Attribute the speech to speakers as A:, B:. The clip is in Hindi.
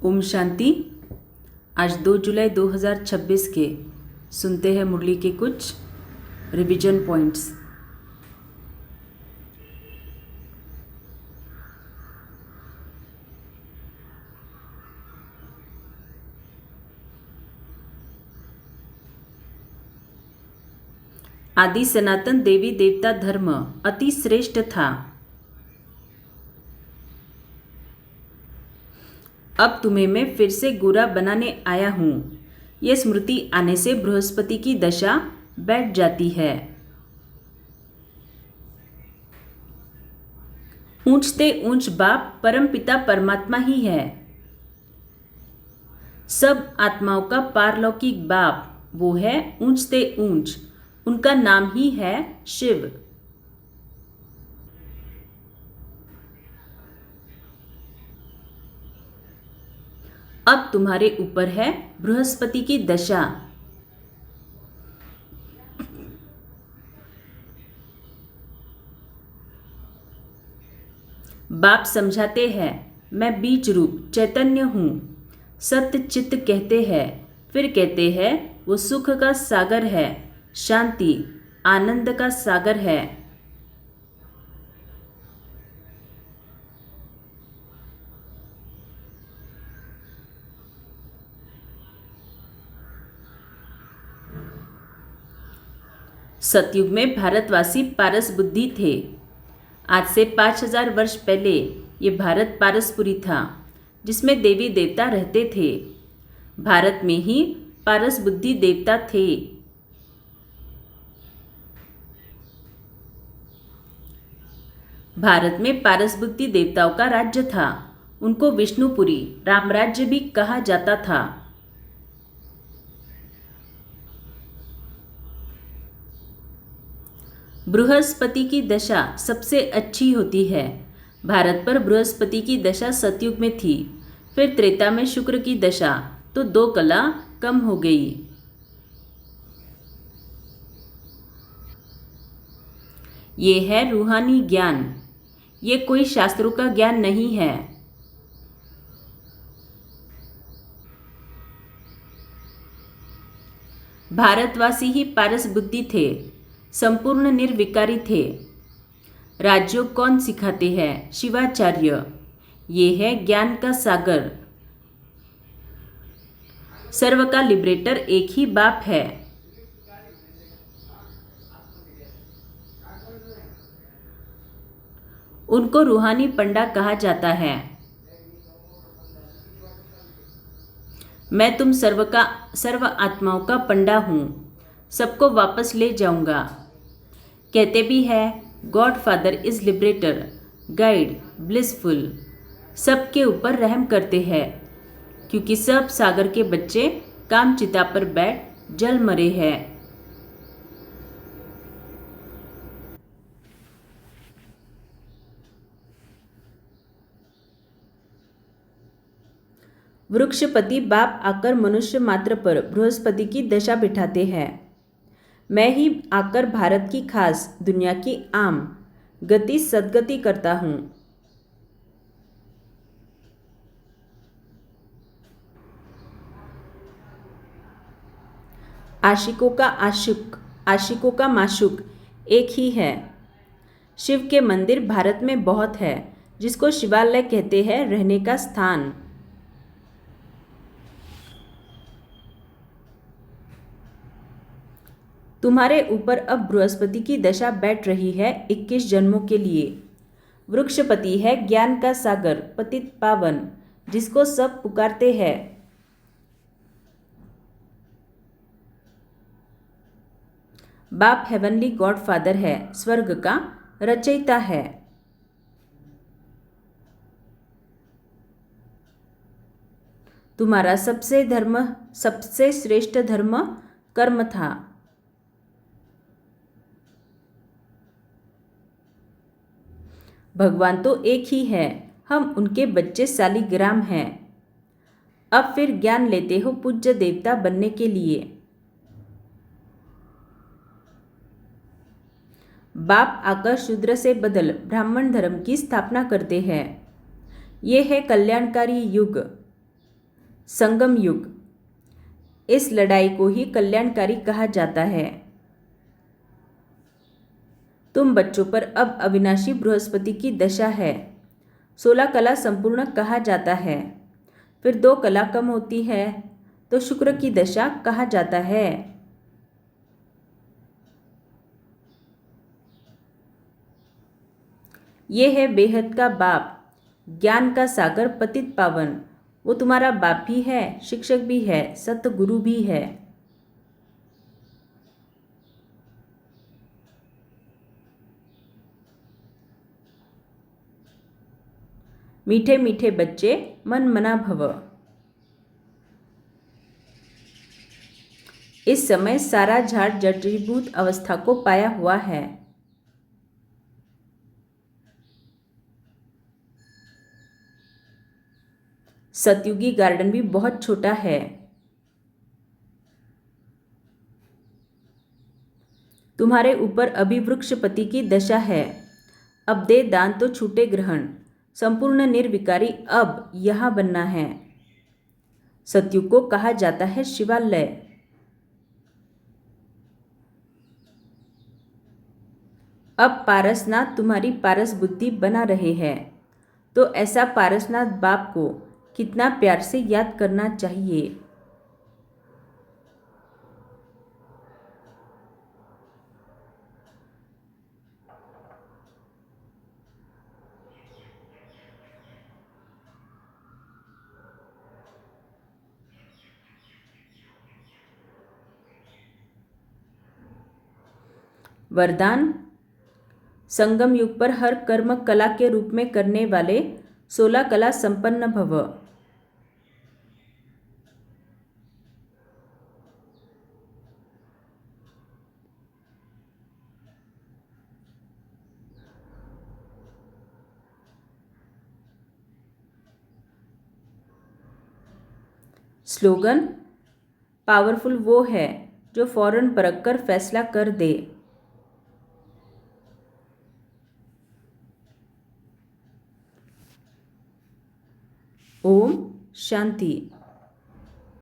A: ओम शांति। आज 2 जुलाई 2026 के सुनते हैं मुरली के कुछ रिवीजन पॉइंट्स। आदि सनातन देवी देवता धर्म अति श्रेष्ठ था। अब तुम्हें मैं फिर से गोरा बनाने आया हूँ। यह स्मृति आने से बृहस्पति की दशा बैठ जाती है। ऊंचते ऊंच बाप परमपिता परमात्मा ही है। सब आत्माओं का पारलौकिक बाप वो है ऊंचते ऊंच। उनका नाम ही है शिव। अब तुम्हारे ऊपर है बृहस्पति की दशा। बाप समझाते हैं, मैं बीज रूप चैतन्य हूँ। सत्य चित्त कहते हैं, फिर कहते हैं वो सुख का सागर है, शांति आनंद का सागर है। सतयुग में भारतवासी पारस बुद्धि थे। आज से 5000 वर्ष पहले ये भारत पारसपुरी था, जिसमें देवी देवता रहते थे। भारत में ही पारस बुद्धि देवता थे। भारत में पारस बुद्धि देवताओं का राज्य था। उनको विष्णुपुरी रामराज्य भी कहा जाता था। बृहस्पति की दशा सबसे अच्छी होती है। भारत पर बृहस्पति की दशा सतयुग में थी, फिर त्रेता में शुक्र की दशा, तो 2 कला कम हो गई। ये है रूहानी ज्ञान। ये कोई शास्त्रों का ज्ञान नहीं है। भारतवासी ही पारस बुद्धि थे, संपूर्ण निर्विकारी थे। राज्यों कौन सिखाते हैं? शिवाचार्य। ये है ज्ञान का सागर। सर्व का लिबरेटर एक ही बाप है। उनको रूहानी पंडा कहा जाता है। मैं तुम सर्व आत्माओं का पंडा हूँ, सबको वापस ले जाऊंगा। कहते भी है God father is liberator, guide, blissful. सबके ऊपर रहम करते हैं, क्योंकि सब सागर के बच्चे काम चिता पर बैठ जल मरे हैं। वृक्षपति बाप आकर मनुष्य मात्र पर बृहस्पति की दशा बिठाते हैं। मैं ही आकर भारत की खास दुनिया की आम गति सदगति करता हूँ। आशिकों का आशिक, आशिकों का माशुक एक ही है। शिव के मंदिर भारत में बहुत है, जिसको शिवालय कहते हैं, रहने का स्थान। तुम्हारे ऊपर अब बृहस्पति की दशा बैठ रही है 21 जन्मों के लिए। वृक्षपति है ज्ञान का सागर, पतित पावन, जिसको सब पुकारते हैं। बाप हेवनली गॉड फादर है, स्वर्ग का रचयिता है। तुम्हारा सबसे श्रेष्ठ धर्म कर्म था। भगवान तो एक ही है, हम उनके बच्चे शालिग्राम हैं। अब फिर ज्ञान लेते हो पूज्य देवता बनने के लिए। बाप आकर शूद्र से बदल ब्राह्मण धर्म की स्थापना करते हैं। ये है कल्याणकारी युग। संगम युग, इस लड़ाई को ही कल्याणकारी कहा जाता है। तुम बच्चों पर अब अविनाशी बृहस्पति की दशा है। 16 कला संपूर्ण कहा जाता है। फिर 2 कला कम होती है तो शुक्र की दशा कहा जाता है। ये है बेहद का बाप, ज्ञान का सागर पतित पावन। वो तुम्हारा बाप भी है, शिक्षक भी है, सतगुरु भी है। मीठे मीठे बच्चे मन मना भव। इस समय सारा झाड़ जड़ीभूत अवस्था को पाया हुआ है। सतयुगी गार्डन भी बहुत छोटा है। तुम्हारे ऊपर अभी वृक्षपति की दशा है। अब दे दान तो छूटे ग्रहण। संपूर्ण निर्विकारी अब यहाँ बनना है। सतयुग को कहा जाता है शिवालय। अब पारसनाथ तुम्हारी पारस बुद्धि बना रहे हैं, तो ऐसा पारसनाथ बाप को कितना प्यार से याद करना चाहिए। वरदान, संगम युग पर हर कर्म कला के रूप में करने वाले 16 कला संपन्न भव। स्लोगन, पावरफुल वो है जो फौरन परख कर फैसला कर दे। ओम शांति।